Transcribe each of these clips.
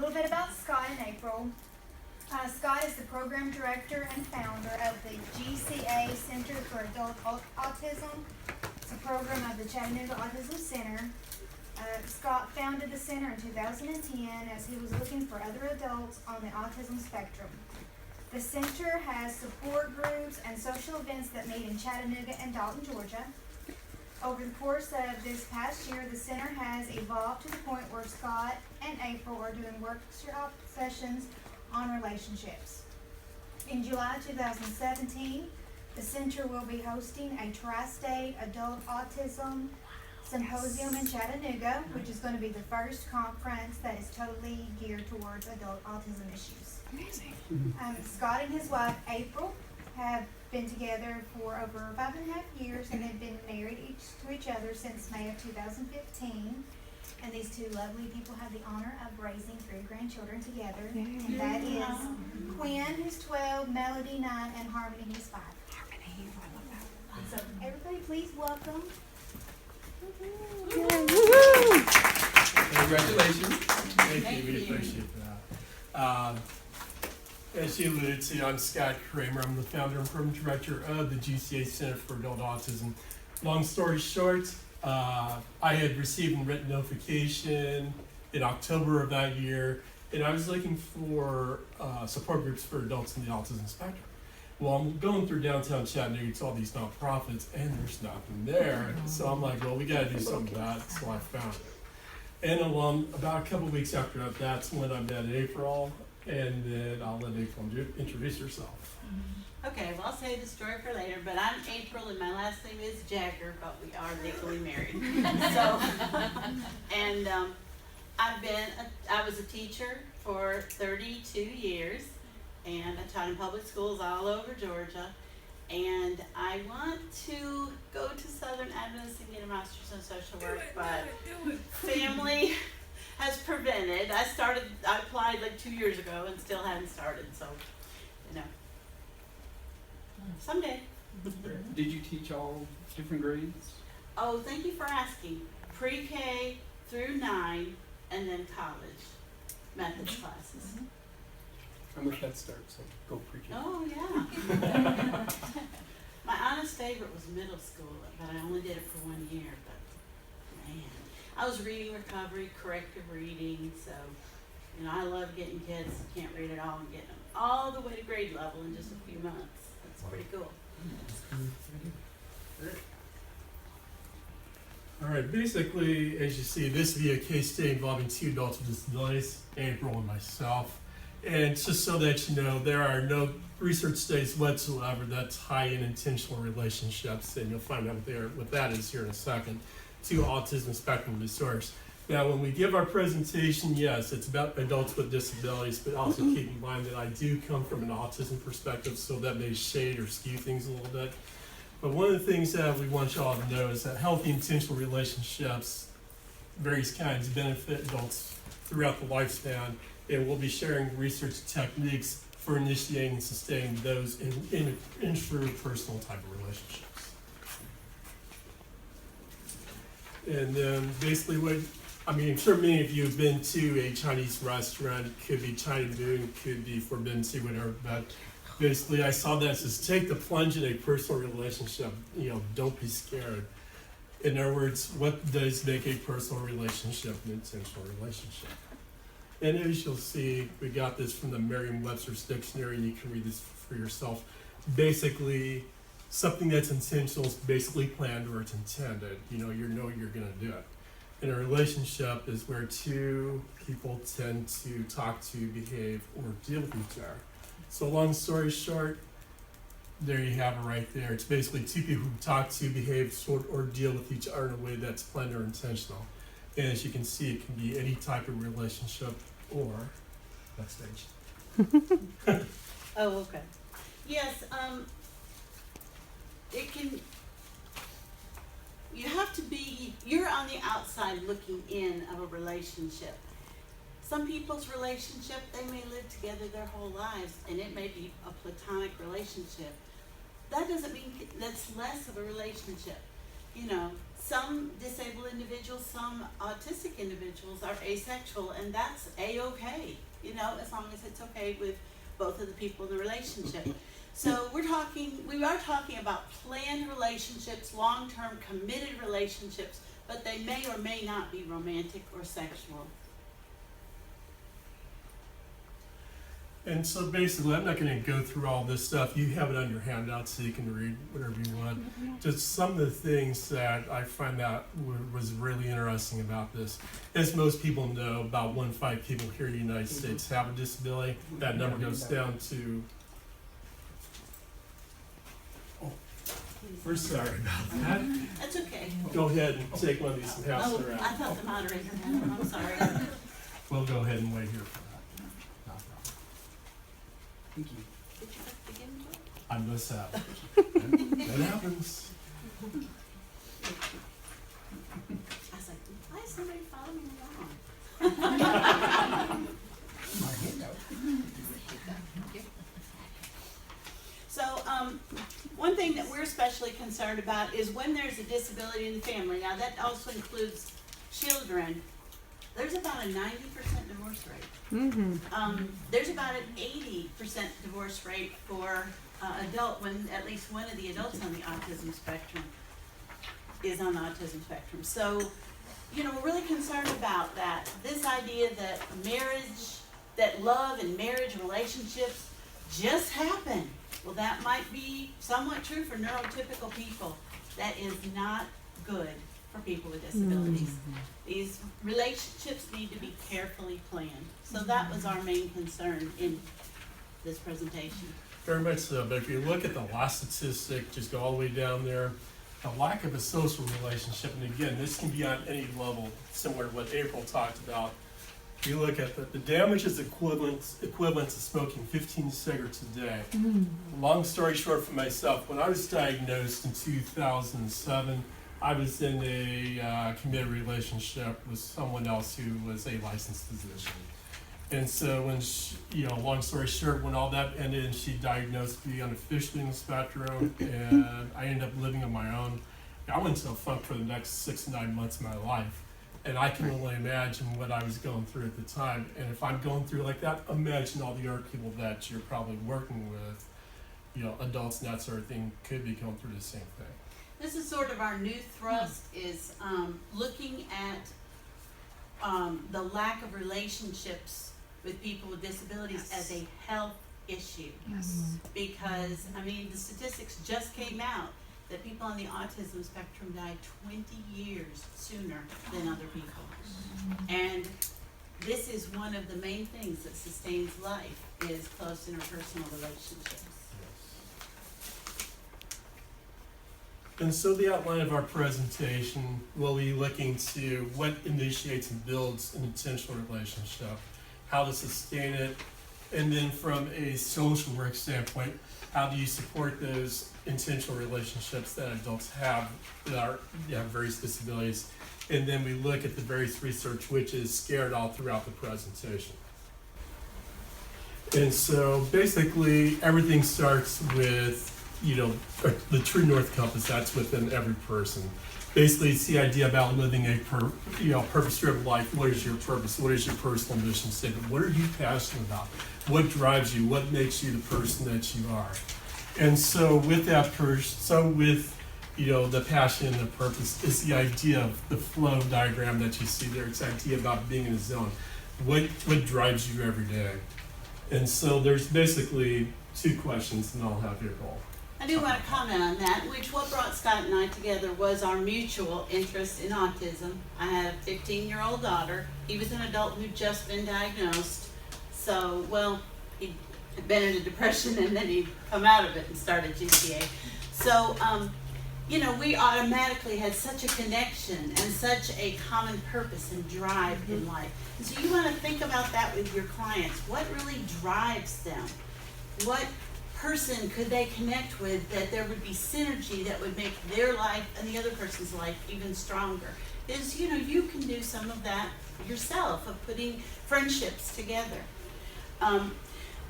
little bit about Scott and April. Scott is the program director and founder of the GCA Center for Adult Autism. It's a program of the Chattanooga Autism Center. Scott founded the center in 2010 as he was looking for other adults on the autism spectrum. The center has support groups and social events that meet in Chattanooga and Dalton, Georgia. Over the course of this past year, the center has evolved to the point where Scott and April are doing workshop sessions on relationships. In July 2017, the center will be hosting a Tri-State Adult Autism Symposium in Chattanooga, which is going to be the first conference that is totally geared towards adult autism issues. Amazing. Scott and his wife, April, have been together for over 5.5 years, and they've been married to each other since May of 2015. And these two lovely people have the honor of raising 3 grandchildren together. And that is Quinn, who's 12, Melody, 9, and Harmony, who's 5. Harmony, I love that. So everybody please welcome. Congratulations. Thank you. We appreciate that. As you alluded to, I'm Scott Kramer. I'm the founder and program director of the GCA Center for Adult Autism. Long story short, I had received a written notification in October of that year, and I was looking for support groups for adults in the autism spectrum. Well, I'm going through downtown Chattanooga to all these nonprofits, and there's nothing there. So I'm like, well, we got to do something with that. So I found it. And about a couple of weeks after that, that's when I met April, and then I'll let April introduce herself. Okay, well, I'll save the story for later, but I'm April and my last name is Jagger, but we are legally married. I was a teacher for 32 years, and I taught in public schools all over Georgia, and I want to go to Southern Adventist and get a master's in social work, but family has prevented. I applied like 2 years ago and still hadn't started, so, someday. Did you teach all different grades? Oh, thank you for asking. Pre-K through 9, and then college methods classes. I'm with Head Start, so go pre-K. Oh, yeah. My honest favorite was middle school, but I only did it for 1 year, but man. I was reading recovery, corrective reading, so, I love getting kids who can't read at all and getting them all the way to grade level in just a few months. That's pretty cool. All right, basically, as you see, this will be a case study involving 2 adults with disabilities, April and myself. And just so that you know, there are no research studies whatsoever that tie in intentional relationships, and you'll find out what that is here in a second, to autism spectrum disorders. Now, when we give our presentation, yes, it's about adults with disabilities, but also keep in mind that I do come from an autism perspective, so that may shade or skew things a little bit. But one of the things that we want you all to know is that healthy intentional relationships, various kinds, benefit adults throughout the lifespan, and we'll be sharing research techniques for initiating and sustaining those in intrapersonal type of relationships. And then basically I'm sure many of you have been to a Chinese restaurant. It could be China Moon, could be Forbidden Sea, whatever, but basically I saw that as take the plunge in a personal relationship, don't be scared. In other words, what does make a personal relationship an intentional relationship? And as you'll see, we got this from the Merriam-Webster's dictionary, and you can read this for yourself. Basically, something that's intentional is basically planned or it's intended. You're going to do it. And a relationship is where 2 people tend to talk to, behave, or deal with each other. So long story short, there you have it right there. It's basically 2 people who talk to, behave, or deal with each other in a way that's planned or intentional. And as you can see, it can be any type of relationship or backstage. Oh, okay. Yes, you're on the outside looking in of a relationship. Some people's relationship, they may live together their whole lives, and it may be a platonic relationship. That doesn't mean that's less of a relationship. you know, some disabled individuals, some autistic individuals are asexual, and that's A-okay, you know, as long as it's okay with both of the people in the relationship. So we are talking about planned relationships, long-term committed relationships, but they may or may not be romantic or sexual. And so basically, I'm not gonna go through all this stuff. You have it on your handout so you can read whatever you want. Just some of the things that I find out was really interesting about this. As most people know, about 1 in 5 people here in the United States have a disability. That number goes down to... Oh, we're sorry about that. That's okay. Go ahead and take one of these and pass Oh, it around. I thought the moderator had one, I'm sorry. We'll go ahead and wait here for that. No problem. Thank you. Did you have to begin with? I must have. That happens. I was like, why is somebody following me along? My handout. So, one thing that we're especially concerned about is when there's a disability in the family. Now, that also includes children. There's about a 90% divorce rate. There's about an 80% divorce rate for adult when at least one of the adults on the autism spectrum is on the autism spectrum. So, you know, we're really concerned about that. This idea that that love and marriage relationships just happen. Well, that might be somewhat true for neurotypical people. That is not good for people with disabilities. These relationships need to be carefully planned. So that was our main concern in this presentation. Very much so, but if you look at the last statistic, just go all the way down there, the lack of a social relationship, and again, this can be on any level, similar to what April talked about. If you look at the damage is equivalent to smoking 15 cigarettes a day. Long story short for myself, when I was diagnosed in 2007, I was in a committed relationship with someone else who was a licensed physician. And so when long story short, when all that ended and she diagnosed me unofficially in the spectrum, and I ended up living on my own, I went into a funk for the next 6 to 9 months of my life. And I can only imagine what I was going through at the time. And if I'm going through like that, imagine all the other people that you're probably working with, adults and that sort of thing, could be going through the same thing. This is sort of our new thrust, is looking at the lack of relationships with people with disabilities as a health issue. Yes. Because, I mean, the statistics just came out that people on the autism spectrum die 20 years sooner than other people. And this is one of the main things that sustains life, is close interpersonal relationships. And so the outline of our presentation will be looking to what initiates and builds an intentional relationship, how to sustain it, and then from a social work standpoint, how do you support those intentional relationships that adults have that have various disabilities. And then we look at the various research which is scattered all throughout the presentation. And so basically everything starts with the true north compass that's within every person. Basically, it's the idea about living a purpose-driven life. What is your purpose? What is your personal mission statement? What are you passionate about? What drives you? What makes you the person that you are? And so with that the passion and the purpose is the idea of the flow diagram that you see there. It's the idea about being in a zone. What drives you every day? And so there's basically 2 questions, and I'll have your goal. I do want to comment on that, which what brought Scott and I together was our mutual interest in autism. I had a 15-year-old daughter. He was an adult who'd just been diagnosed. So, he'd been in a depression and then he'd come out of it and started GCA. So, we automatically had such a connection and such a common purpose and drive in life. And so you want to think about that with your clients. What really drives them? What person could they connect with that there would be synergy that would make their life and the other person's life even stronger? Is, you can do some of that yourself, of putting friendships together.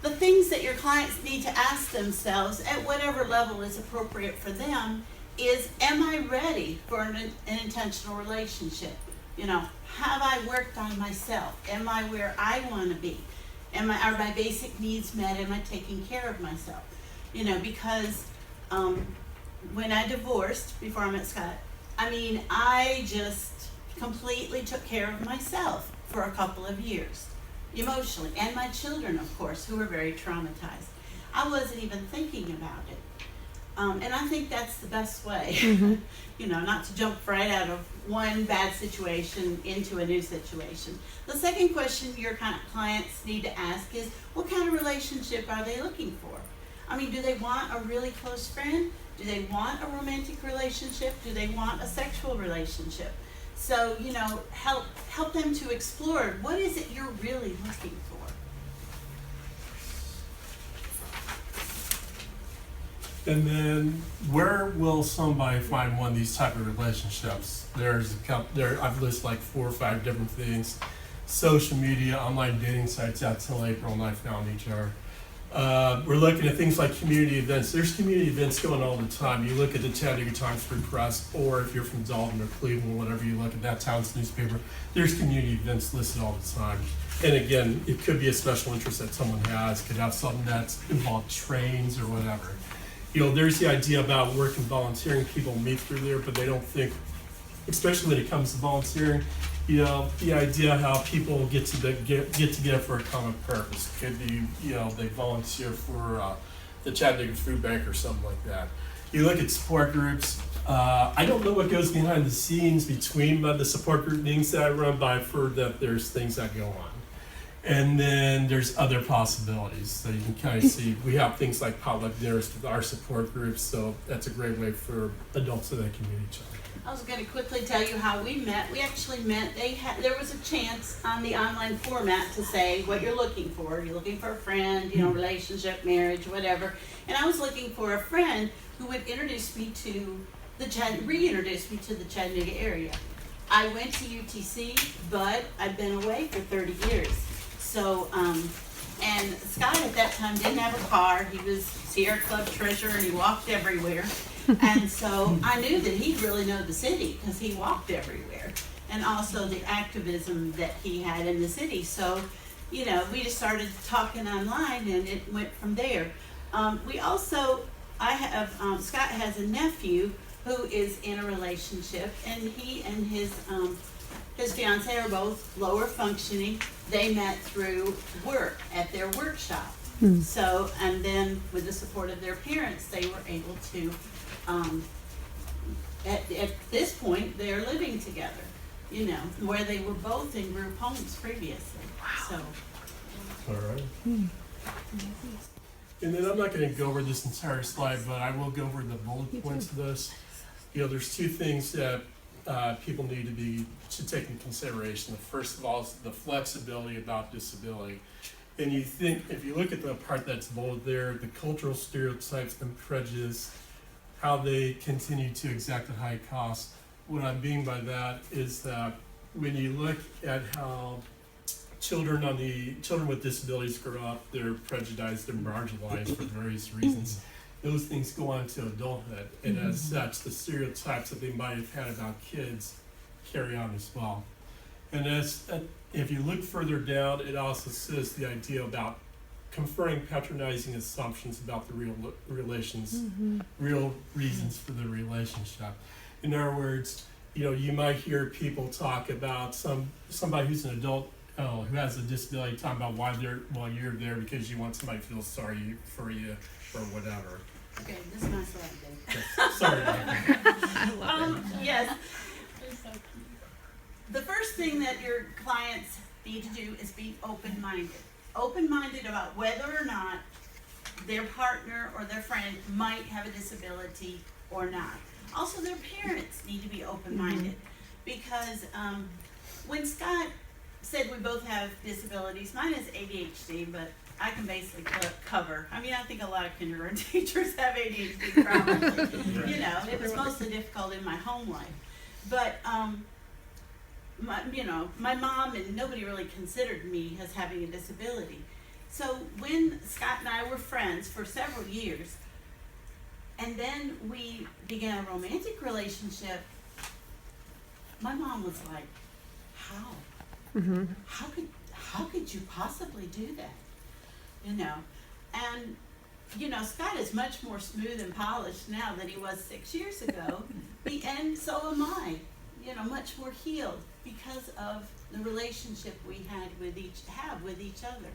The things that your clients need to ask themselves at whatever level is appropriate for them is, am I ready for an intentional relationship? You know, have I worked on myself? Am I where I want to be? Are my basic needs met? Am I taking care of myself? You know, because when I divorced before I met Scott, I mean, I just completely took care of myself for a couple of years, emotionally, and my children, of course, who were very traumatized. I wasn't even thinking about it. And I think that's the best way, you know, not to jump right out of one bad situation into a new situation. The second question your clients need to ask is, what kind of relationship are they looking for? I mean, do they want a really close friend? Do they want a romantic relationship? Do they want a sexual relationship? So, you know, help them to explore, what is it you're really looking for? And then, where will somebody find one of these type of relationships? There's a couple, I've listed like 4 or 5 different things. Social media, online dating sites out till April, and I found each other. We're looking at things like community events. There's community events going all the time. You look at the Chattanooga Times-Free Press, or if you're from Dalton or Cleveland, whatever, you look at that town's newspaper, there's community events listed all the time. And again, it could be a special interest that someone has, could have something that's involved trains or whatever. You know, there's the idea about work and volunteering. People meet through there, but they don't think, especially when it comes to volunteering, you know, the idea how people get together for a common purpose. Could be, you know, they volunteer for the Chattanooga Food Bank or something like that. You look at support groups. I don't know what goes behind the scenes between the support group meetings that I run, but I've heard that there's things that go on. And then there's other possibilities. So you can kind of see, we have things like potluck dinners with our support groups, so that's a great way for adults so they can meet each other. I was going to quickly tell you how we met. We actually met, there was a chance on the online format to say what you're looking for. You're looking for a friend, you know, relationship, marriage, whatever. And I was looking for a friend who would reintroduce me to the Chattanooga area. I went to UTC, but I've been away for 30 years. So, and Scott at that time didn't have a car. He was Sierra Club treasurer and he walked everywhere. And so I knew that he'd really know the city because he walked everywhere. And also the activism that he had in the city. So, you know, we just started talking online and it went from there. Scott has a nephew who is in a relationship, and he and his fiance are both lower functioning. They met through work at their workshop. So, and then with the support of their parents, they were able to, at this point, they're living together, you know, where they were both in group homes previously. So. All right. And then I'm not going to go over this entire slide, but I will go over the bullet points of this. You know, there's 2 things that people need to take into consideration. The first of all is the flexibility about disability. And you think, if you look at the part that's bold there, the cultural stereotypes and prejudice, how they continue to exact a high cost. What I mean by that is that when you look at how children with disabilities grow up, they're prejudiced, they're marginalized for various reasons. Those things go on to adulthood, and as such, the stereotypes that they might have had about kids carry on as well. And if you look further down, it also says the idea about conferring patronizing assumptions about the real reasons for the relationship. In other words, you know, you might hear people talk about somebody who's an adult who has a disability talking about why you're there because you want somebody to feel sorry for you or whatever. Okay, this is my slide then. Yes, sorry about that. Yes. The first thing that your clients need to do is be open-minded. Open-minded about whether or not their partner or their friend might have a disability or not. Also, their parents need to be open-minded because when Scott said we both have disabilities, mine is ADHD, but I can basically cover. I mean, I think a lot of kindergarten teachers have ADHD probably. You know, it was mostly difficult in my home life. But, my mom and nobody really considered me as having a disability. So when Scott and I were friends for several years, And then we began a romantic relationship. My mom was like, how? How could you possibly do that? You know, and you know, Scott is much more smooth and polished now than he was 6 years ago, and so am I. You know, much more healed because of the relationship we have with each other.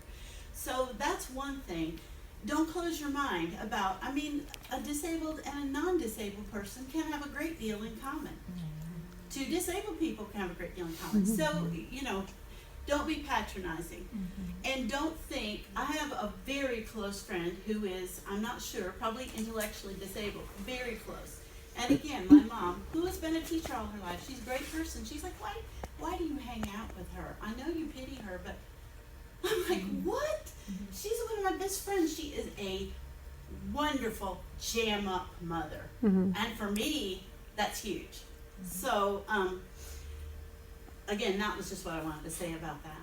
So that's one thing. Don't close your mind about. I mean, a disabled and a non-disabled person can have a great deal in common. Two disabled people can have a great deal in common. So, you know, don't be patronizing. And don't think, I have a very close friend who is, I'm not sure, probably intellectually disabled, very close. And again, my mom, who has been a teacher all her life, she's a great person. She's like, why do you hang out with her? I know you pity her, but I'm like, what? She's one of my best friends. She is a wonderful jam-up mother. And for me, that's huge. So, again, that was just what I wanted to say about that.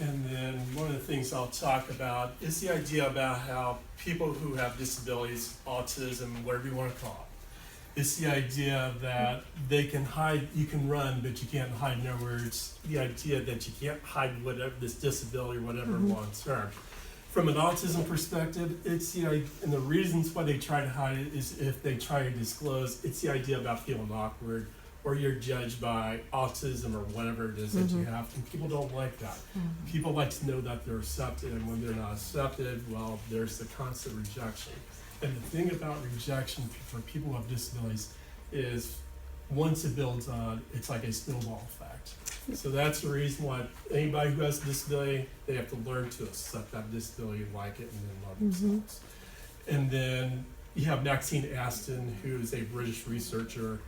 And then one of the things I'll talk about is the idea about how people who have disabilities, autism, whatever you want to call it, it's the idea that they can hide, you can run, but you can't hide. In other words, the idea that you can't hide whatever this disability, whatever long term. From an autism perspective, it's the idea, and the reasons why they try to hide it is if they try to disclose, it's the idea about feeling awkward, or you're judged by autism or whatever it is that you have, and people don't like that. People like to know that they're accepted, and when they're not accepted, well, there's the constant rejection. And the thing about rejection for people who have disabilities is once it builds on, it's like a snowball effect. So that's the reason why anybody who has a disability, they have to learn to accept that disability, like it, and then love themselves. And then you have Maxine Aston, who is a British researcher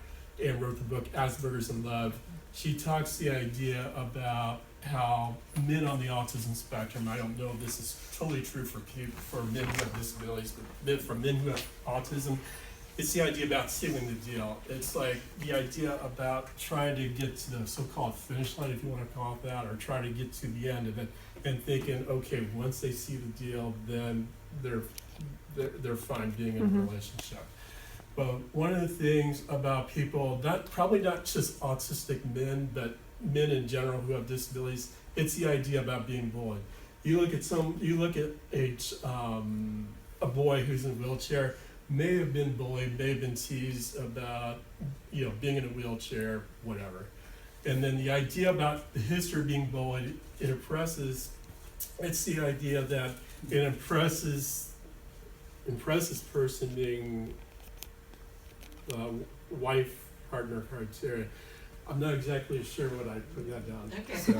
and wrote the book Asperger's in Love. She talks the idea about how men on the autism spectrum, I don't know if this is totally true for men who have disabilities, but for men who have autism, it's the idea about sealing the deal. It's like the idea about trying to get to the so-called finish line, if you want to call it that, or trying to get to the end of it, and thinking, okay, once they see the deal, then they're fine being in a relationship. But one of the things about people, probably not just autistic men, but men in general who have disabilities, it's the idea about being bullied. You look at a boy who's in a wheelchair, may have been bullied, may have been teased about, you know, being in a wheelchair, whatever. And then the idea about the history of being bullied, it's the idea that it impresses person being wife, partner criteria. I'm not exactly sure what I put that down. Okay. So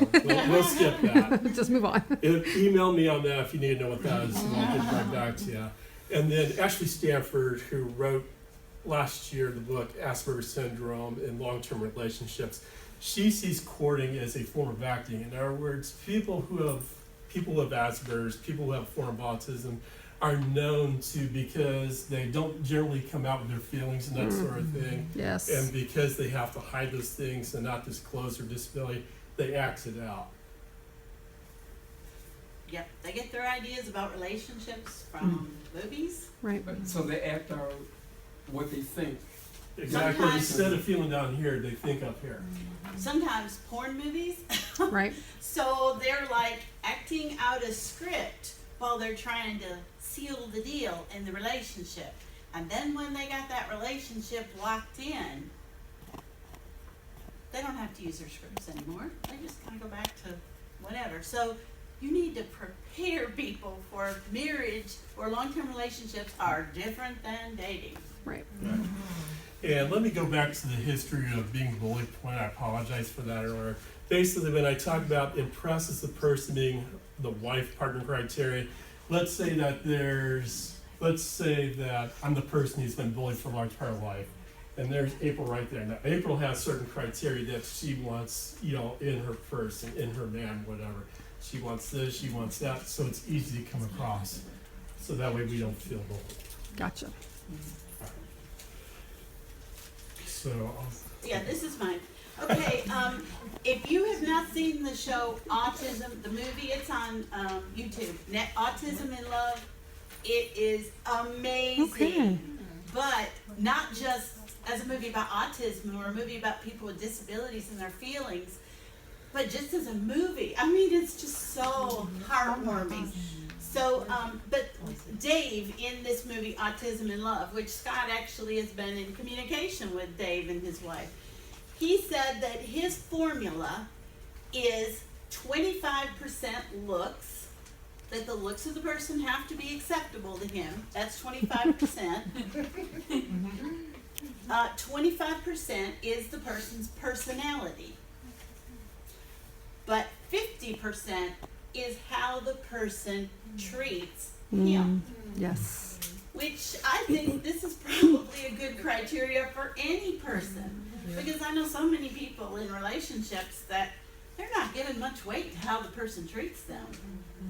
we'll skip that. Just move on. Email me on that if you need to know what that is, and I'll get right back to you. And then Ashley Stanford, who wrote last year the book Asperger's Syndrome in Long-Term Relationships, she sees courting as a form of acting. In other words, people who have Asperger's, people who have a form of autism, are known to, because they don't generally come out with their feelings and that sort of thing. Yes. And because they have to hide those things and not disclose their disability, they act it out. Yep, they get their ideas about relationships from movies. Right. So they act out what they think. Exactly. Sometimes- Instead of feeling down here, they think up here. Sometimes porn movies. Right. So they're like acting out a script while they're trying to seal the deal in the relationship. And then when they got that relationship locked in, they don't have to use their scripts anymore. They just kind of go back to whatever. So you need to prepare people for marriage, or long-term relationships are different than dating. Right. And let me go back to the history of being bullied point. I apologize for that earlier. Basically, when I talk about impresses the person being the wife partner criteria, let's say that I'm the person who's been bullied for a large part of life. And there's April right there. Now, April has certain criteria that she wants, you know, in her person, in her man, whatever. She wants this, she wants that, so it's easy to come across. So that way we don't feel bullied. Gotcha. So, Yeah, this is mine. Okay, if you have not seen the show Autism, the movie, it's on YouTube. Autism in Love. It is amazing. Okay. But not just as a movie about autism or a movie about people with disabilities and their feelings, but just as a movie. I mean, it's just so heartwarming. So, but Dave in this movie, Autism in Love, which Scott actually has been in communication with Dave and his wife, he said that his formula is 25% looks, that the looks of the person have to be acceptable to him. That's 25%. 25% is the person's personality. But 50% is how the person treats him. Yes. Which I think this is probably a good criteria for any person. Because I know so many people in relationships that they're not giving much weight to how the person treats them.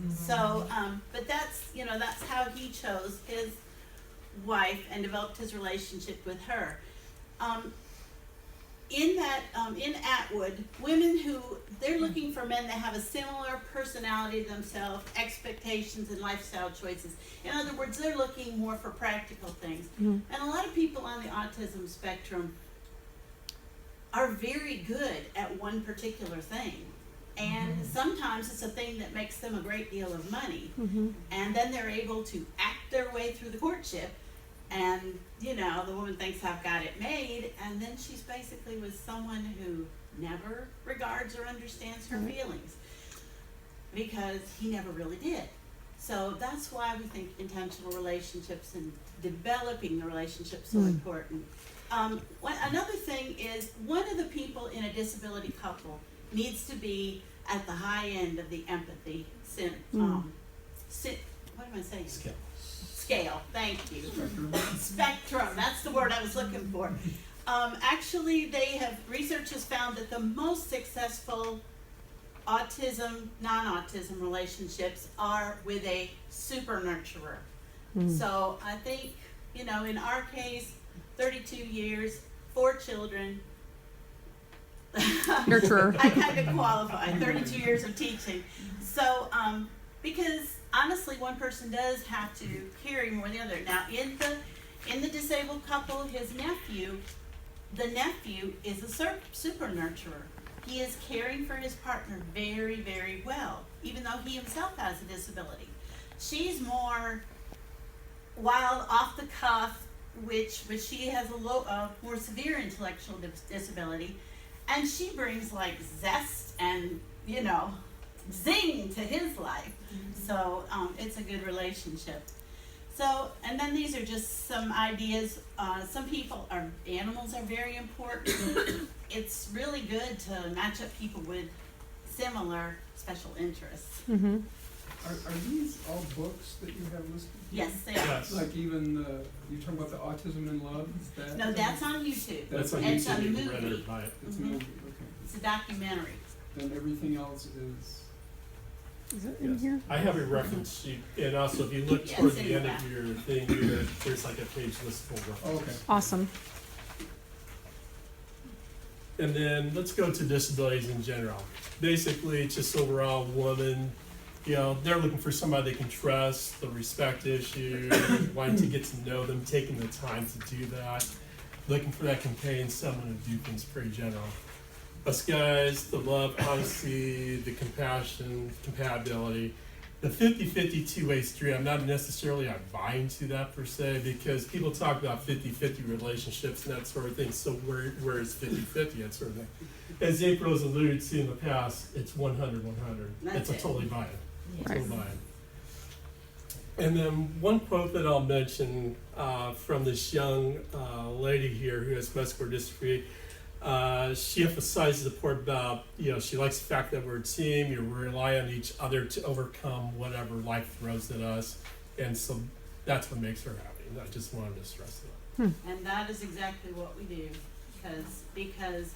So, but that's, you know, that's how he chose his wife and developed his relationship with her. In Atwood, women who, they're looking for men that have a similar personality to themselves, expectations and lifestyle choices. In other words, they're looking more for practical things. And a lot of people on the autism spectrum are very good at one particular thing. And sometimes it's a thing that makes them a great deal of money. And then they're able to act their way through the courtship. And, you know, the woman thinks I've got it made, and then she's basically with someone who never regards or understands her feelings because he never really did. So that's why we think intentional relationships and developing the relationship so important. Another thing is one of the people in a disability couple needs to be at the high end of the empathy what am I saying? Scale, thank you. Spectrum, that's the word I was looking for. Actually, research has found that the most successful autism, non-autism relationships are with a super nurturer. So I think, you know, in our case, 32 years, 4 children. Nurturer. I kind of qualify, 32 years of teaching. So, because honestly, one person does have to carry more than the other. Now, in the disabled couple, the nephew is a super nurturer. He is caring for his partner very, very well, even though he himself has a disability. She's more wild, off the cuff, which she has a more severe intellectual disability, and she brings like zest and, you know, zing to his life. So it's a good relationship. So, and then these are just some ideas. Some animals are very important. It's really good to match up people with similar special interests. Are these all books that you have listed here? Yes, they are. Yes. Like even you talking about the Autism in Love? Is that? No, that's on YouTube. That's on It's a YouTube, you can rent movie. it, buy it. It's a movie. Okay. It's a documentary. Then everything else is. Is it in Yes. here? I have a reference sheet, and also if you look Yes, toward in the end the of your thing here, there's like a page list full of references. Okay. Awesome. And then let's go to disabilities in general. Basically, it's just overall woman, you know, they're looking for somebody they can trust, the respect issue, wanting to get to know them, taking the time to do that, looking for that companion, someone to do things pretty general. Us guys, the love, honesty, the compassion, compatibility. The 50-50 two-way street, I'm not necessarily buying to that per se, because people talk about 50-50 relationships and that sort of thing, so where is 50-50, that sort of thing. As April has alluded to in the past, it's 100-100. That's It's a it. totally buy-in. Right. Totally buy-in. And then one quote that I'll mention from this young lady here who has muscular dystrophy. She emphasizes the part about, you know, she likes the fact that we're a team, you rely on each other to overcome whatever life throws at us, and so that's what makes her happy. And I just wanted to stress that. And that is exactly what we do, because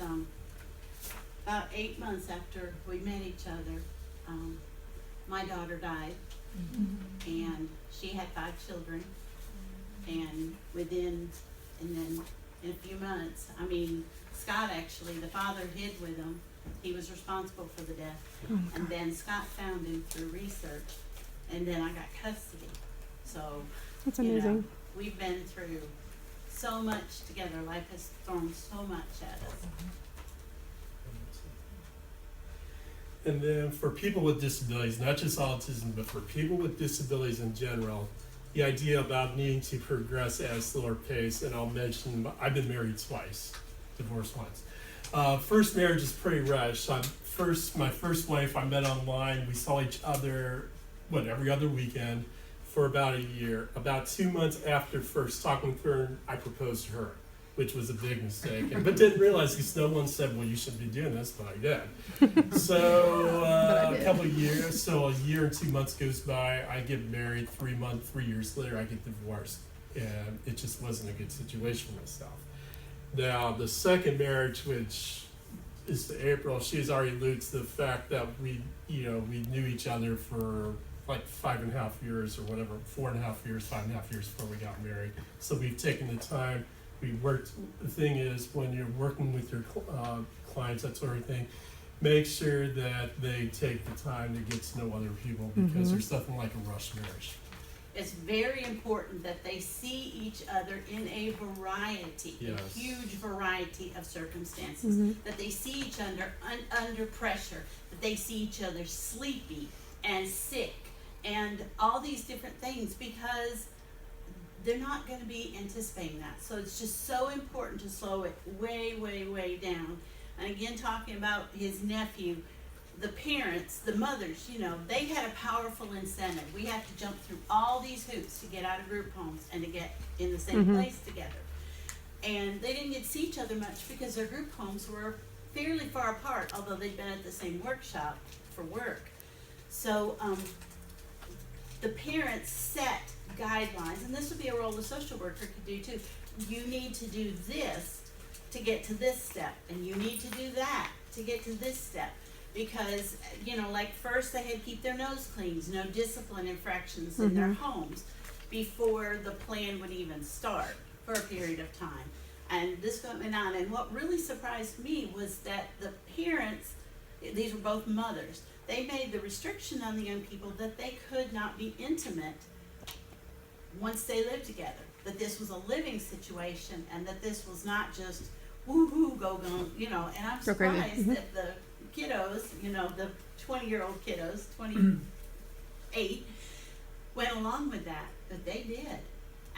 about 8 months after we met each other, my daughter died, and she had 5 children, and then in a few months, I mean, Scott actually, the father hid with them He was responsible for the death. And then Scott found him through research, and then I got custody. So, That's you know, amazing. we've been through so much together. Life has thrown so much at us. And then for people with disabilities, not just autism, but for people with disabilities in general, the idea about needing to progress at a slower pace, and I'll mention, I've been married twice, divorced once. First marriage is pretty rushed. My first wife I met online, we saw each other, every other weekend for about a year. About 2 months after first talking with her, I proposed to her, which was a big mistake. But didn't realize because no one said, well, you shouldn't be doing this, but I did. So a couple of years, so a year and 2 months goes by, I get married. 3 years later, I get divorced. And it just wasn't a good situation for myself. Now, the second marriage, which is to April, she's already alluded to the fact that we knew each other for like 5.5 years or whatever, 4.5 years, 5.5 years before we got married. So we've taken the time. We worked. The thing is, when you're working with your clients, that sort of thing, make sure that they take the time to get to know other people, because there's nothing like a rush marriage. It's very important that they see each other in a variety, Yes. a huge variety of circumstances. That they see each other under pressure, that they see each other sleepy and sick and all these different things, because they're not going to be anticipating that. So it's just so important to slow it way, way, way down. And again, talking about his nephew, the parents, the mothers, they had a powerful incentive. We had to jump through all these hoops to get out of group homes and to get in the same place together. And they didn't get to see each other much because their group homes were fairly far apart, although they'd been at the same workshop for work. So the parents set guidelines, and this would be a role the social worker could do too. You need to do this to get to this step, and you need to do that to get to this step. Because, like first they had to keep their nose clean, no discipline infractions in their homes before the plan would even start for a period of time. And this went on. And what really surprised me was that the parents, these were both mothers, they made the restriction on the young people that they could not be intimate once they lived together. That this was a living situation, and that this was not just woo-hoo, go, and I'm surprised that the kiddos, the 20-year-old kiddos, 28, went along with that, but they did.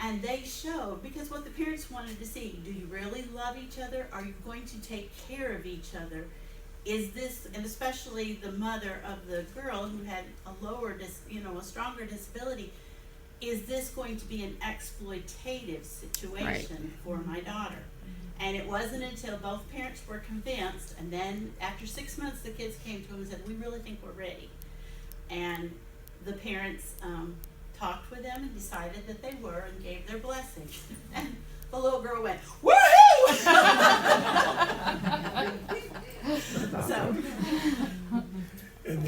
And they showed, because what the parents wanted to see, do you really love each other? Are you going to take care of each other? Is this, and especially the mother of the girl who had a stronger disability, is this going to be an exploitative situation for my daughter? And it wasn't until both parents were convinced, and then after 6 months, the kids came to him and said, we really think we're ready. And the parents talked with them and decided that they were, and gave their blessing. And the little girl went, woohoo! So. And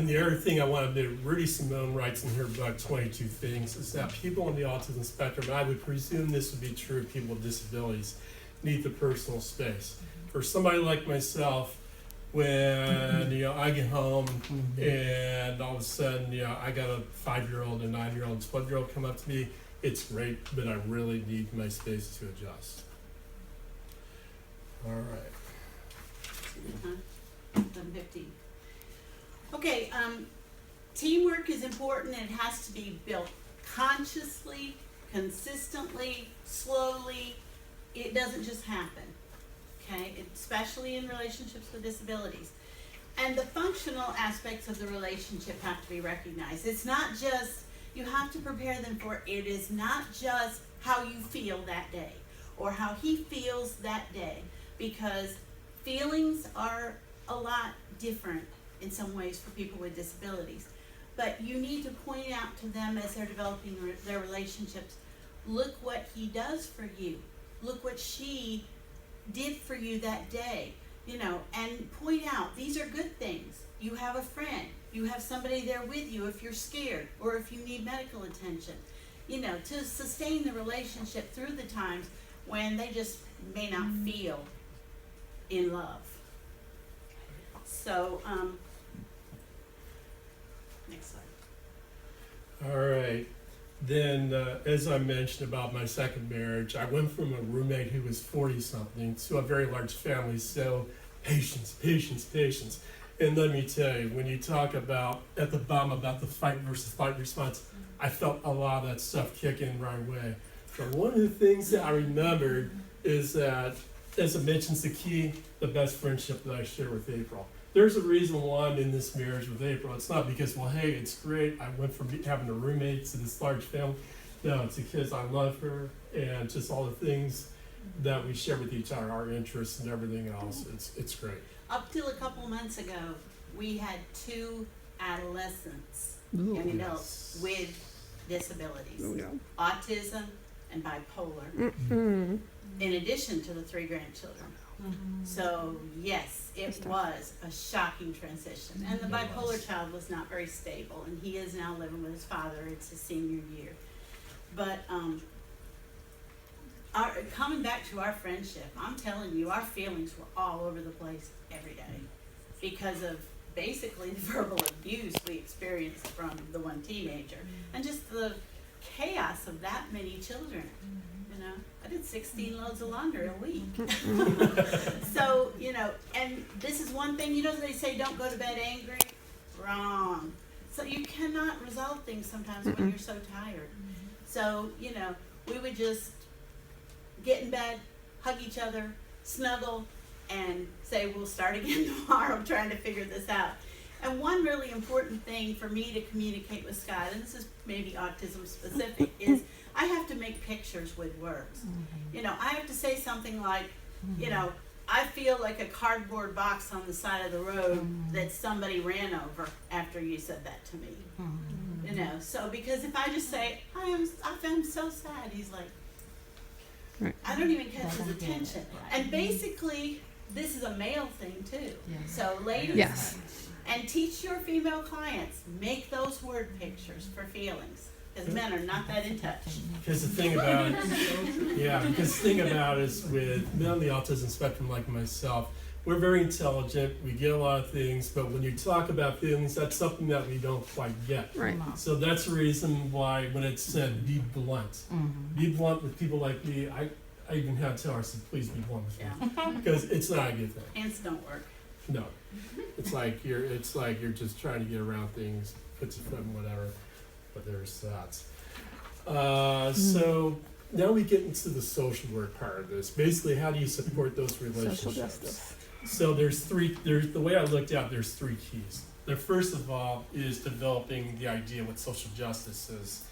the other thing I wanted to, Rudy Simone writes in her book, 22 Things, is that people on the autism spectrum, I would presume this would be true of people with disabilities, need the personal space. For somebody like myself, when I get home and all of a sudden I got a 5-year-old, a 9-year-old, 12-year-old come up to me, it's great, but I really need my space to adjust. All right. 15. Okay, teamwork is important, and it has to be built consciously, consistently, slowly. It doesn't just happen, okay? Especially in relationships with disabilities. And the functional aspects of the relationship have to be recognized. It's not just, you have to prepare them for it. It is not just how you feel that day or how he feels that day, because feelings are a lot different in some ways for people with disabilities. But you need to point out to them as they're developing their relationships, look what he does for you. Look what she did for you that day, and point out, these are good things. You have a friend. You have somebody there with you if you're scared or if you need medical attention. To sustain the relationship through the times when they just may not feel in love. So, next slide. All right. Then, as I mentioned about my second marriage, I went from a roommate who was 40-something to a very large family. So, patience, patience, patience. And let me tell you, when you talk about at the bottom about the fight versus flight response, I felt a lot of that stuff kick in right away. But one of the things that I remembered is that, as I mentioned, the key, the best friendship that I share with April. There's a reason why I'm in this marriage with April. It's not because, well, hey, it's great. I went from having a roommate to this large family. No, it's because I love her and just all the things that we share with each other, our interests and everything else. It's great. Up till a couple of months ago, we had 2 adolescents, Ooh. young adults with disabilities, Oh, yeah. autism and bipolar, Mm. in addition to the 3 grandchildren. So yes, it was a shocking transition. And the It bipolar was. child was not very stable, and he is now living with his father. It's his senior year. But coming back to our friendship, I'm telling you, our feelings were all over the place every day because of basically the verbal abuse we experienced from the one teenager and just the chaos of that many children. You know, I did 16 loads of laundry a week. So, you know, and this is one thing, you know, they say don't go to bed angry. Wrong. So you cannot resolve things sometimes when you're so tired. So, you know, we would just get in bed, hug each other, snuggle, and say we'll start again tomorrow trying to figure this out. And one really important thing for me to communicate with Scott, and this is maybe autism specific, is I have to make pictures with words. You know, I have to say something like, you know, I feel like a cardboard box on the side of the road that somebody ran over after you said that to me. You know, so because if I just say, I feel so sad, he's like, Right. I don't even catch his attention. And basically, this is a male thing too. So ladies, Yes. and teach your female clients, make those word pictures for feelings. Because men are not that in touch. Because the thing about because the thing about it is with men on the autism spectrum like myself, we're very intelligent, we get a lot of things, but when you talk about feelings, that's something that we don't quite get. Right. So that's the reason why when it said be blunt, be blunt with people like me, I even had to tell her, I said, please be blunt with me. Yeah. Because it's not a good thing. Hands don't work. No. It's like you're just trying to get around things, put your foot in whatever, but there's that. So now we get into the social work part of this. Basically, how do you support those Social relationships? justice. So the way I looked at, there's 3 keys. The first of all is developing the idea what social justice is.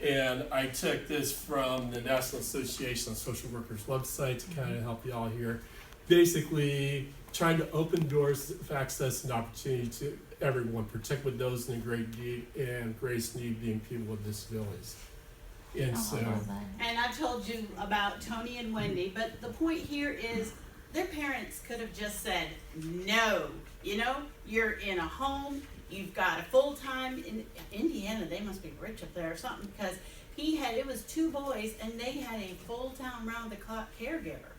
And I took this from the National Association of Social Workers website to kind of help you all here. Basically, trying to open doors of access and opportunity to everyone, particularly those in great need and greatest need being people with disabilities. And so, And I told you about Tony and Wendy, but the point here is their parents could have just said, no, you know, you're in a home, you've got a full-time, in Indiana, they must be rich up there or something, because it was 2 boys, and they had a full-time round-the-clock caregiver.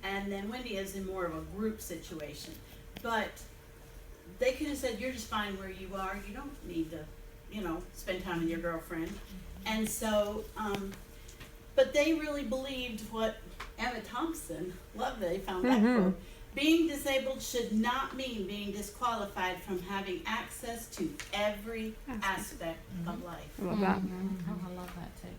And then Wendy is in more of a group situation. But they could have said, you're just fine where you are, you don't need to, you know, spend time with your girlfriend. And so, but they really believed what Emma Thompson, love that they found that quote, being disabled should not mean being disqualified from having access to every aspect of life. I love that. I love that too.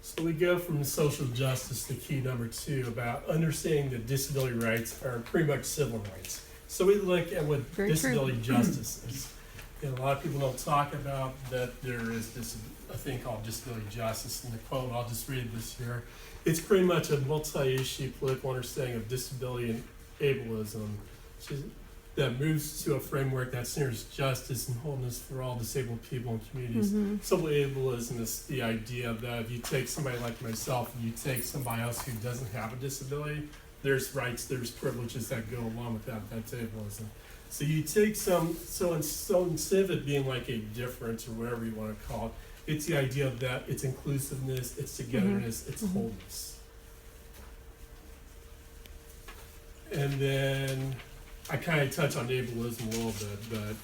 So we go from social justice to key number 2 about understanding that disability rights are pretty much civil rights. So we look at what Very true. disability justice is. And a lot of people don't talk about that there is a thing called disability justice. And the quote, I'll just read this here. It's pretty much a multi-issue political understanding of disability and ableism that moves to a framework that centers justice and wholeness for all disabled people and communities. Civil ableism is the idea that if you take somebody like myself and you take somebody else who doesn't have a disability, there's rights, there's privileges that go along with that. That's ableism. So you take so instead of it being like a difference or whatever you want to call it, it's the idea that it's inclusiveness, it's togetherness, it's wholeness. And then I kind of touch on ableism a little bit, but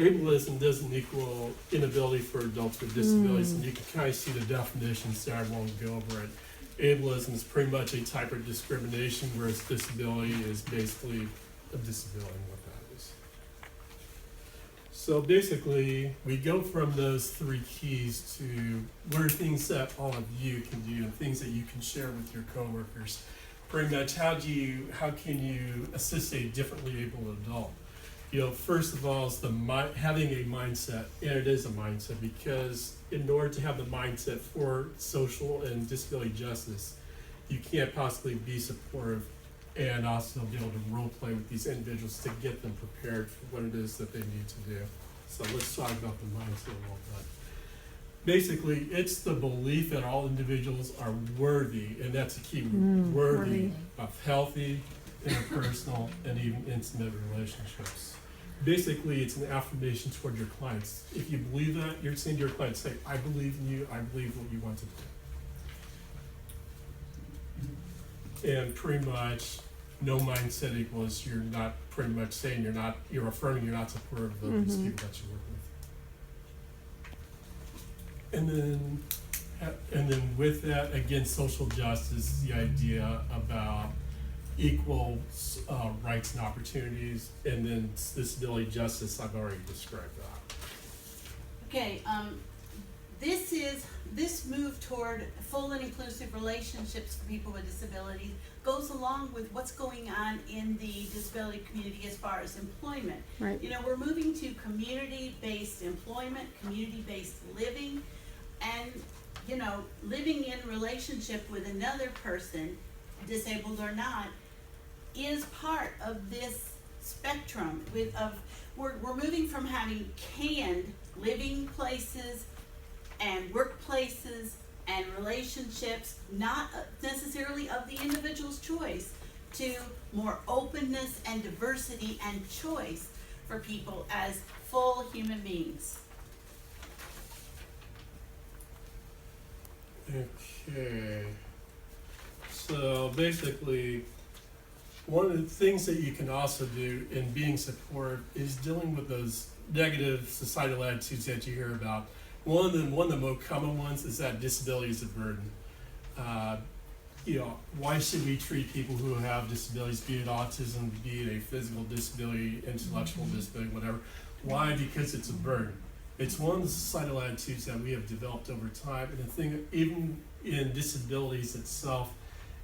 ableism doesn't equal inability for adults with disabilities, and you can kind of see the definitions there. I won't go over it. Ableism is pretty much a type of discrimination, whereas disability is basically a disability, what that is. So basically, we go from those three keys to what are things that all of you can do and things that you can share with your coworkers. Pretty much, how can you assist a differently able adult? You know, first of all, is having a mindset, and it is a mindset, because in order to have the mindset for social and disability justice, you can't possibly be supportive and also be able to role play with these individuals to get them prepared for what it is that they need to do. So let's talk about the mindset a little bit. Basically, it's the belief that all individuals are worthy, and that's a key word, worthy of healthy, interpersonal, and even intimate relationships. Basically, it's an affirmation toward your clients. If you believe that, you're saying to your clients, say, I believe in you, I believe what you want to do. And pretty much, no mindset equals you're not pretty much saying you're affirming you're not supportive of these people that you work with. And then with that, again, social justice, the idea about equal rights and opportunities, and then disability justice, I've already described that. Okay, this move toward full and inclusive relationships for people with disabilities goes along with what's going on in the disability community as far as employment. Right. You know, we're moving to community-based employment, community-based living, and, you know, living in relationship with another person, disabled or not, is part of this spectrum we're moving from having canned living places and workplaces and relationships, not necessarily of the individual's choice, to more openness and diversity and choice for people as full human beings. Okay. So basically, one of the things that you can also do in being supportive is dealing with those negative societal attitudes that you hear about. One of the most common ones is that disability is a burden. You know, why should we treat people who have disabilities, be it autism, be it a physical disability, intellectual disability, whatever? Why? Because it's a burden. It's one of the societal attitudes that we have developed over time. And the thing, even in disabilities itself,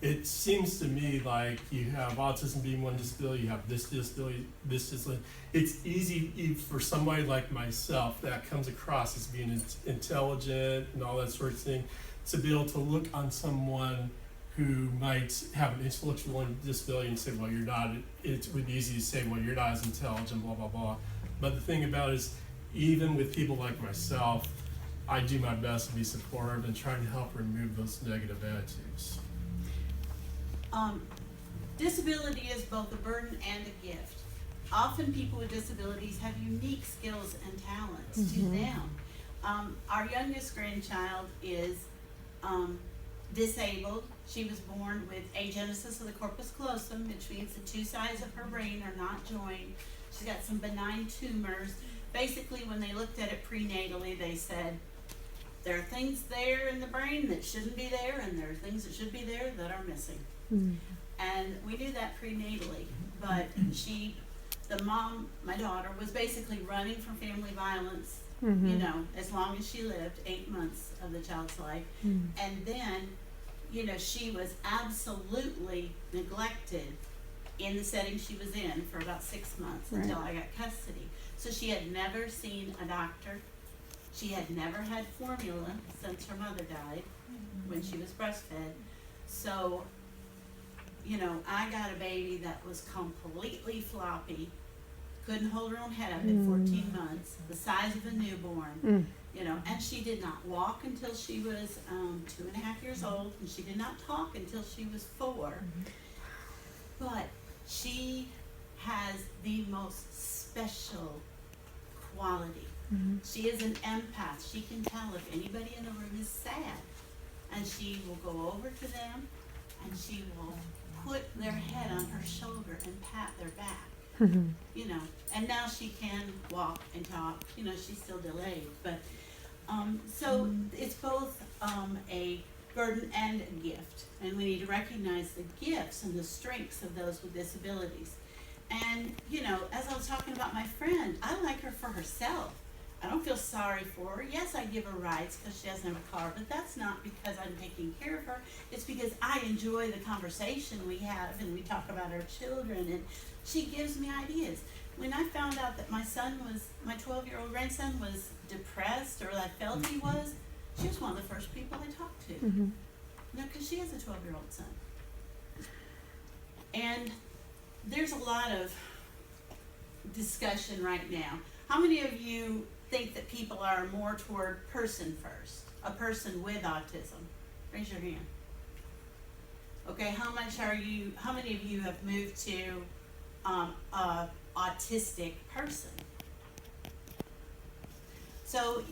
it seems to me like you have autism being one disability, you have this disability, this disability. It's easy for somebody like myself that comes across as being intelligent and all that sort of thing, to be able to look on someone who might have an intellectual disability and say, well, you're not, it would be easy to say, well, you're not as intelligent, blah, blah, blah. But the thing about it is, even with people like myself, I do my best to be supportive and try to help remove those negative attitudes. Disability is both a burden and a gift. Often people with disabilities have unique skills and talents to them. Our youngest grandchild is disabled. She was born with agenesis of the corpus callosum, which means the two sides of her brain are not joined. She's got some benign tumors. Basically, when they looked at it prenatally, they said, there are things there in the brain that shouldn't be there, and there are things that should be there that are missing. And we knew that prenatally, but the mom, my daughter, was basically running from family violence, you know, as long as she lived, 8 months of the child's life. And then, you know, she was absolutely neglected in the setting she was in for about 6 months until I got custody. So she had never seen a doctor. She had never had formula since her mother died when she was breastfed. So, you know, I got a baby that was completely floppy, couldn't hold her own head up at 14 months, the size of a newborn, you know, and she did not walk until she was 2.5 years old, and she did not talk until she was 4. But she has the most special quality. She is an empath. She can tell if anybody in the room is sad, and she will go over to them and she will put their head on her shoulder and pat their back, you know, and now she can walk and talk, you know, she's still delayed, but, so it's both, a burden and a gift, and we need to recognize the gifts and the strengths of those with disabilities. And, you know, as I was talking about my friend, I like her for herself. I don't feel sorry for her. Yes, I give her rides because she doesn't have a car, but that's not because I'm taking care of her. It's because I enjoy the conversation we have and we talk about our children, and she gives me ideas. When I found out that my 12-year-old grandson was depressed, or I felt he was, she was one of the first people I talked to. You know, because she has a 12-year-old son. And there's a lot of discussion right now. How many of you think that people are more toward person first, a person with autism? Raise your hand. Okay, how many of you have moved to a autistic person? So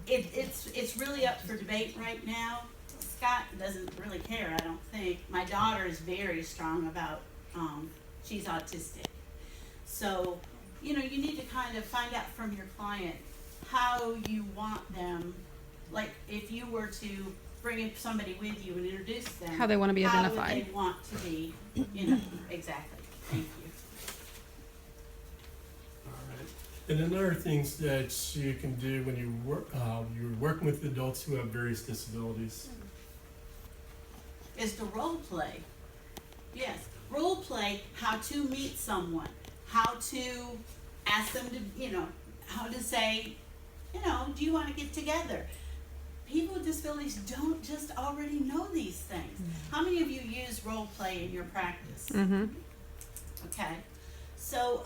it's really up for debate right now. Scott doesn't really care, I don't think. My daughter is very strong about, she's autistic. So, you know, you need to kind of find out from your client how you want them, like if you were to bring somebody with you and introduce them. How they want to be identified. How would they want to be, you know, exactly. Thank you. All right. And another things that you can do when you you're working with adults who have various disabilities. Is to role play. Yes, role play how to meet someone, how to ask them to, you know, how to say, you know, do you want to get together? People with disabilities don't just already know these things. How many of you use role play in your practice? Okay, so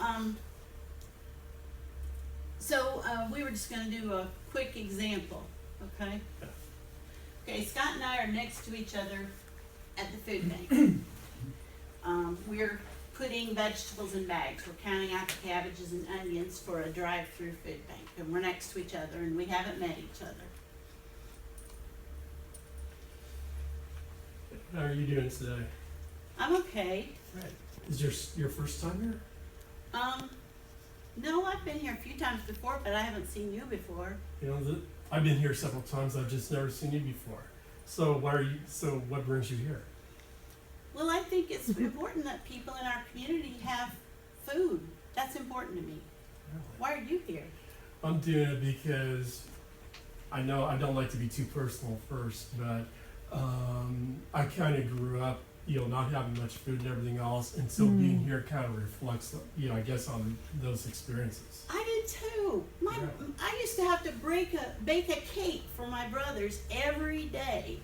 we were just going to do a quick example. Okay. Okay, Scott and I are next to each other at the food bank. We're putting vegetables in bags. We're counting out the cabbages and onions for a drive-through food bank, and we're next to each other, and we haven't met each other. How are you doing today? I'm okay. Right. Is your first time here? No, I've been here a few times before, but I haven't seen you before. You know, I've been here several times. I've just never seen you before. So what brings you here? Well, I think it's important that people in our community have food. That's important to me. Really? Why are you here? I'm doing it because I know I don't like to be too personal first, but I kind of grew up, you know, not having much food and everything else, and so being here kind of reflects, you know, I guess on those experiences. I did too. I used to have to bake a cake for my brothers every day.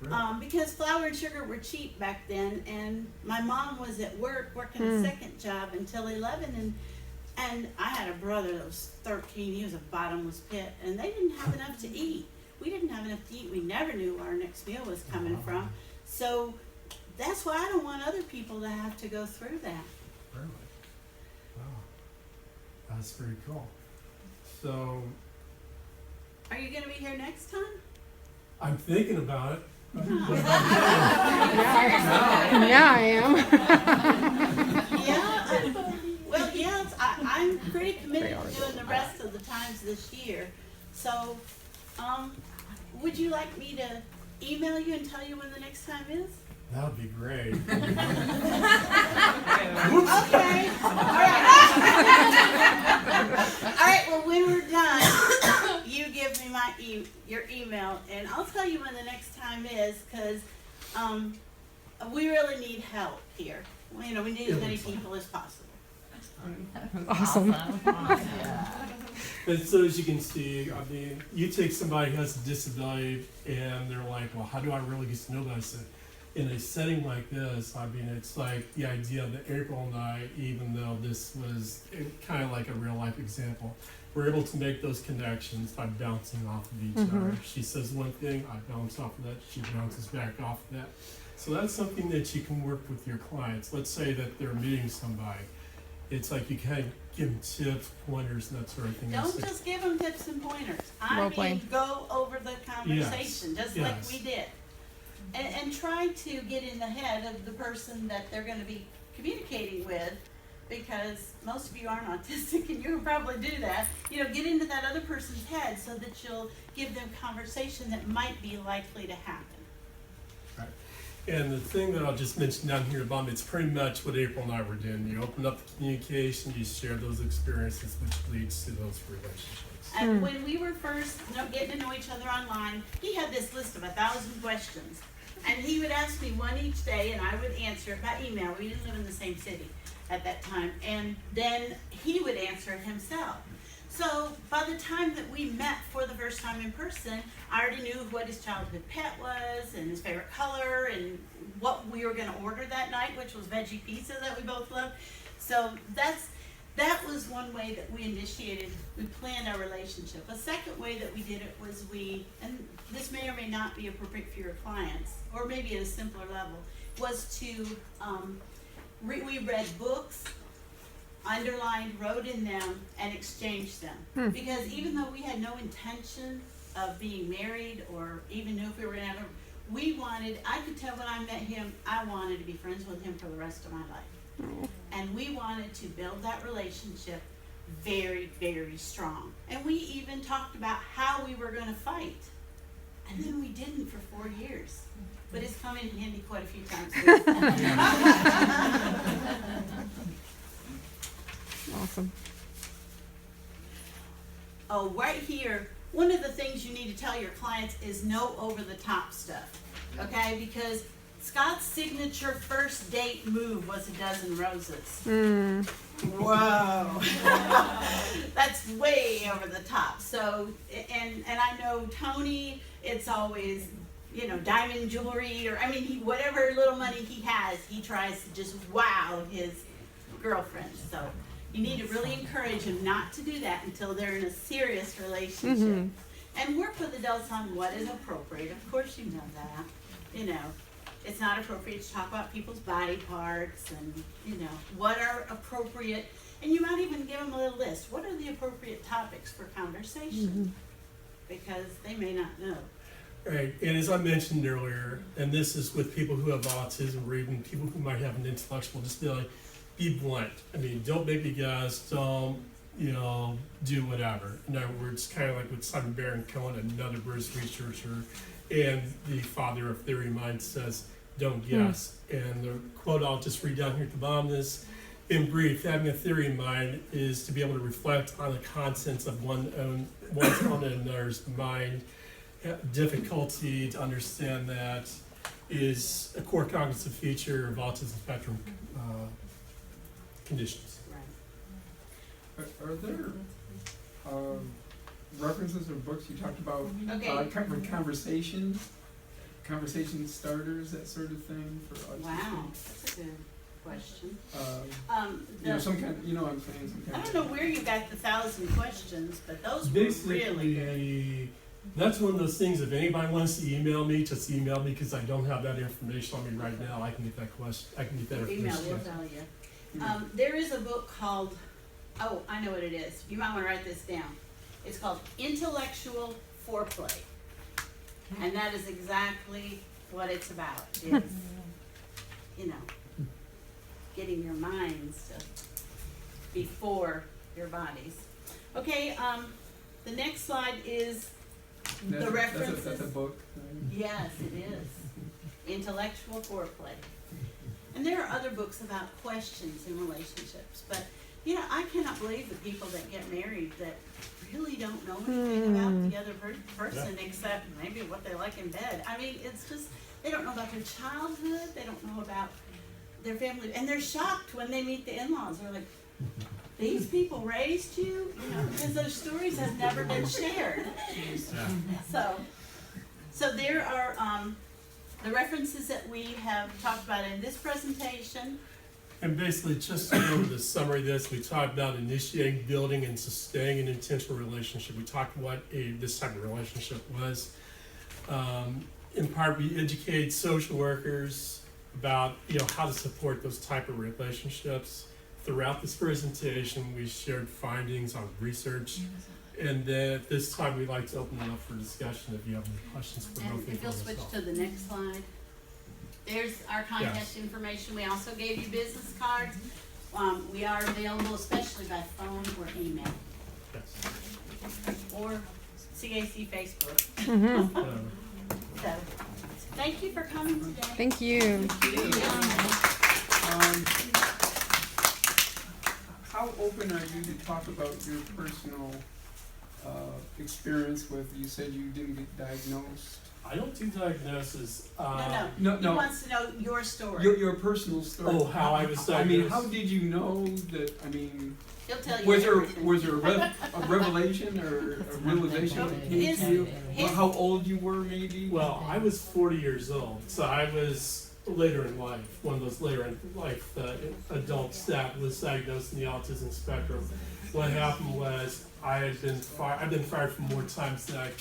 Really? Because flour and sugar were cheap back then, and my mom was at work working a second job until 11, and I had a brother that was 13. He was a bottomless pit, and they didn't have enough to eat. We didn't have enough to eat. We never knew where our next meal was coming from. So that's why I don't want other people to have to go through that. Really? Wow. That's very cool. So Are you going to be here next time? I'm thinking about it. Yeah, I am. Yeah. Well, yes, I'm pretty committed to doing the rest of the times this year. So, would you like me to email you and tell you when the next time is? That would be great. Okay. All right. Well, when we're done, you give me your email, and I'll tell you when the next time is, because we really need help here. You know, we need as many people as possible. Awesome. And so as you can see, I mean, you take somebody who has a disability and they're like, well, how do I really get to know that? I said, in a setting like this, I mean, it's like the idea that April and I, even though this was kind of like a real life example, we're able to make those connections by bouncing off of each other. She says one thing, I bounce off of that, she bounces back off of that. So that's something that you can work with your clients. Let's say that they're meeting somebody. It's like you kind of give them tips, pointers, and that sort of thing. Don't just give them tips and pointers. I Role mean, play. go over the conversation, just like Yes. we did. and try to get in the head of the person that they're gonna be communicating with, because most of you aren't autistic and you can probably do that. You know, get into that other person's head so that you'll give them conversation that might be likely to happen. And the thing that I'll just mention down here at the bottom, it's pretty much what April and I were doing. You open up the communication, you share those experiences, which leads to those relationships. And when we were first getting to know each other online, he had this list of 1,000 questions. And he would ask me one each day, and I would answer it by email. We didn't live in the same city at that time. And then he would answer it himself. So by the time that we met for the first time in person, I already knew what his childhood pet was and his favorite color and what we were going to order that night, which was veggie pizza that we both loved. So that was one way that we planned our relationship. A second way that we did it was and this may or may not be appropriate for your clients, or maybe at a simpler level, was to, we read books, underlined, wrote in them, and exchanged them. Because even though we had no intention of being married or even knew if we were gonna have I could tell when I met him, I wanted to be friends with him for the rest of my life. And we wanted to build that relationship very, very strong. And we even talked about how we were gonna fight. And then we didn't for 4 years. But it's come in handy quite a few times. Awesome. Oh, right here, one of the things you need to tell your clients is no over-the-top stuff, okay? Because Scott's signature first date move was a dozen roses. Whoa. That's way over the top. So, and I know Tony, it's always, you know, diamond jewelry, or, I mean, whatever little money he has, he tries to just wow his girlfriend. So you need to really encourage him not to do that until they're in a serious relationship. And work with adults on what is appropriate. Of course you know that. You know, it's not appropriate to talk about people's body parts and, you know, what are appropriate. And you might even give them a little list. What are the appropriate topics for conversation? Because they may not know. Right, and as I mentioned earlier, and this is with people who have autism or even people who might have an intellectual disability, be blunt. I mean, don't make me guys, don't, you know, do whatever. In other words, kind of like with Simon Baron Cohen, another British researcher, and the father of theory mind says, don't guess. And the quote I'll just read down here at the bottom is, in brief, having a theory in mind is to be able to reflect on the contents of one's own and another's mind. Difficulty to understand that is a core cognitive feature of autism spectrum conditions. Are there references or books you talked about? Okay. Conversation starters, that sort of thing for autistic? Wow, that's a good question. You know, some kind. You know what I'm saying? Some kind I don't know where you got the 1,000 questions, but those were Basically, really good. that's one of those things, if anybody wants to email me, just email me, because I don't have that information on me right now. I can get that question, I can get that Email information. will tell you. There is a book called, oh, I know what it is. You might want to write this down. It's called Intellectual Foreplay. And that is exactly what it's about. It's, you know, getting your minds to before your bodies. Okay, the next slide is the references. That's a book. Yes, it is. Intellectual Foreplay. And there are other books about questions in relationships, but you know, I cannot believe the people that get married that really don't know anything about the other person except maybe what they like in bed. I mean, it's just, they don't know about their childhood, they don't know about their family, and they're shocked when they meet the in-laws. They're like, these people raised you? You know, because those stories have never been shared. So there are the references that we have talked about in this presentation. And basically, just to go over the summary of this, we talked about initiating, building, and sustaining an intentional relationship. We talked what this type of relationship was. In part, we educated social workers about, you know, how to support those type of relationships. throughout this presentation, we shared findings on research. And then at this time, we'd like to open it up for discussion if you have any questions for both And if people you'll as switch well. to the next slide. There's our contact Yes. information. We also gave you business cards. We are available especially by phone or email Yes. or CAC Facebook. Mm-hmm. So, thank you for coming today. Thank you. How open are you to talk about your personal experience with, you said you didn't get diagnosed? I don't do diagnosis. No, He no, wants to know your story. your personal story. Oh, how I was I mean, diagnosed. how did you know that, I mean, He'll tell you was everything. there a revelation or a realization that came to you? His- How old you were maybe? Well, I was 40 years old, so I was later in life, one of those later in life adults that was diagnosed in the autism spectrum. What happened was I've been fired for more times than I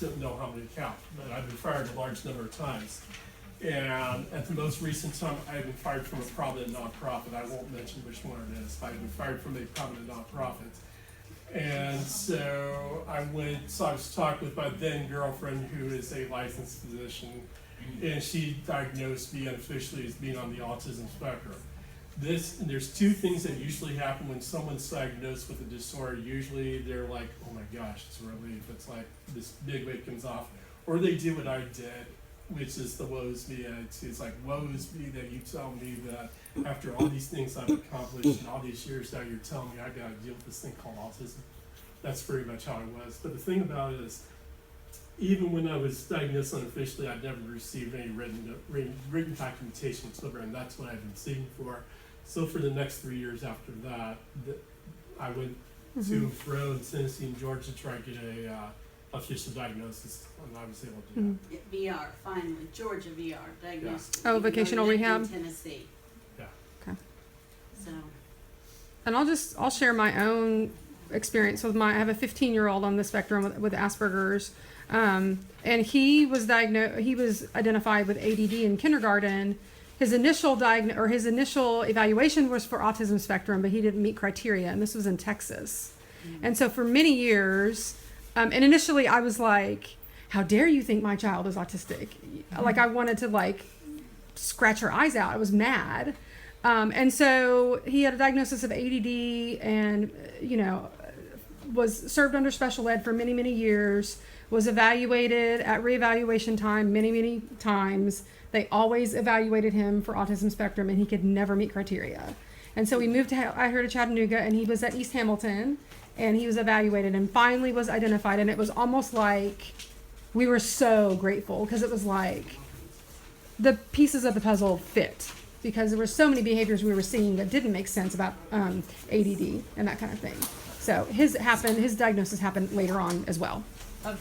don't know how many count, but I've been fired a large number of times. And at the most recent time, I've been fired from a prominent nonprofit. I won't mention which one it is, but I've been fired from a prominent nonprofit. And so I was talking with my then girlfriend, who is a licensed physician, and she diagnosed me unofficially as being on the autism spectrum. There's two things that usually happen when someone's diagnosed with a disorder. Usually they're like, oh my gosh, it's a relief. It's like this big weight comes off. Or they do what I did, which is the woe's me attitude. It's like, woe's me that you tell me that after all these things I've accomplished and all these years now you're telling me I gotta deal with this thing called autism. That's pretty much how it was. But the thing about it is, even when I was diagnosed unofficially, I'd never received any written documentation whatsoever, and that's what I've been seeking for. So for the next 3 years after that, I went to and fro in Tennessee and Georgia to try to get a official diagnosis, and I was able to do that. VR, finally, Georgia VR, diagnosed. Oh, even though vocational you lived rehab? in Tennessee. Yeah. Okay. So, And I'll share my own experience with I have a 15-year-old on the spectrum with Asperger's. And he was identified with ADD in kindergarten. His initial evaluation was for autism spectrum, but he didn't meet criteria, and this was in Texas. And so for many years, and initially I was like, how dare you think my child is autistic? Like I wanted to scratch her eyes out. I was mad. And so he had a diagnosis of ADD and, was served under special ed for many, many years, was evaluated at reevaluation time many, many times. They always evaluated him for autism spectrum, and he could never meet criteria. And so we moved to Chattanooga, and he was at East Hamilton, and he was evaluated and finally was identified. And it was almost like we were so grateful because it was like the pieces of the puzzle fit, because there were so many behaviors we were seeing that didn't make sense about ADD and that kind of thing. So his diagnosis happened later on as well. But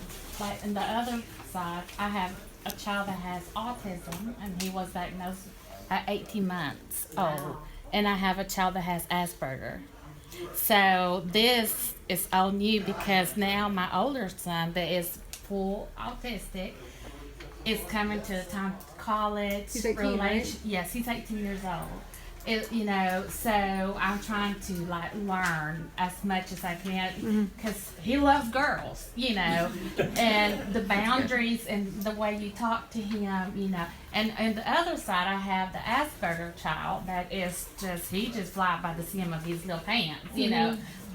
on the other side, I have a child that has autism, and he was diagnosed at 18 months old. And I have a child that has Asperger. So this is all new because now my older son that is full autistic is coming to the time of college. He's 18, right? Yes, he's 18 years old. So I'm trying to learn as much as I can because he loves girls, and the boundaries and the way you talk to him, And the other side, I have the Asperger child that is he just flies by the seam of his little pants,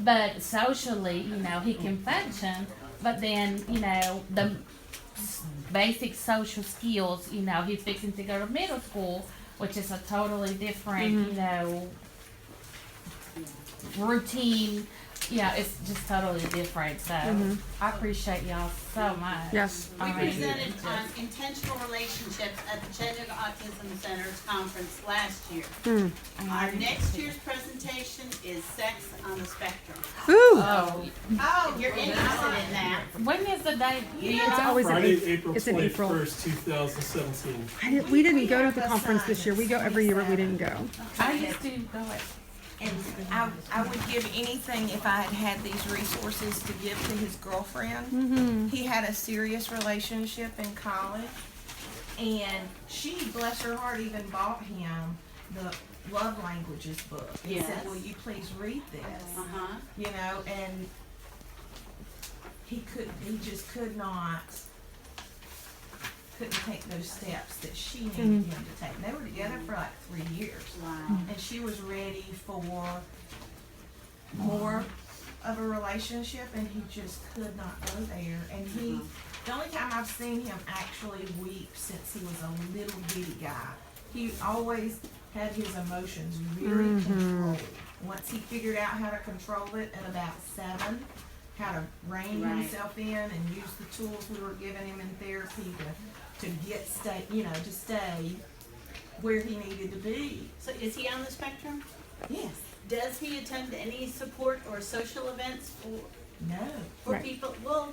But socially, he can function, but then, the basic social skills, he's fixing to go to middle school, which is a totally different, routine. Yeah, it's just totally different. So I appreciate y'all so much. Yes. we I mean, presented on intentional relationships at the Chattanooga Autism Center's conference last year. Our next year's presentation is Sex on the Spectrum. Ooh. Oh, Oh, you're interested in that. when is the day? It's always Friday, April it's in April. 21st, 2017. We didn't go to the conference this year. We go every year, but we didn't go. I used to go at. And I would give anything if I had these resources to give to his girlfriend. He had a serious relationship in college, and she, bless her heart, even bought him the love languages book. He Yes. said, will you please read this? Uh-huh. You know, and he just couldn't take those steps that she needed him to take. And they were together for like 3 years. Wow. And she was ready for more of a relationship, and he just could not go there. And the only time I've seen him actually weep since he was a little bitty guy, he always had his emotions very controlled. Once he figured out how to control it at about 7, how to rein Right. himself in and use the tools we were giving him in therapy to stay where he needed to be. So is he on the spectrum? Yes. Does he attend any support or social events No. for Right. people? Well,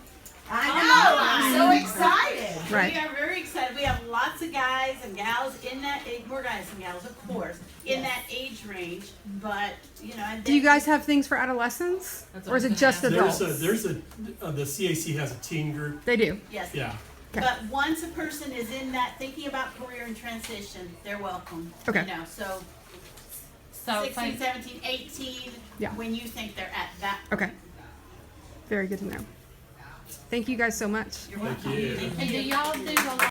I Come know. on. I'm so excited. Right. we are very excited. We have lots of guys and gals in that age, more guys and gals, of course, in that age range. But you know, and Do you guys have things for adolescents, That's what or is I it was just gonna adults? There's a the CAC has a teen group. They do. Yes. Yeah. Okay. But once a person is in that thinking about career and transition, they're welcome. Okay. You know, so So 16, thank- 17, 18, Yeah. when you think they're at that. Okay. Very good to know. Thank you guys so much. You're Thank welcome. you. and do y'all do a lot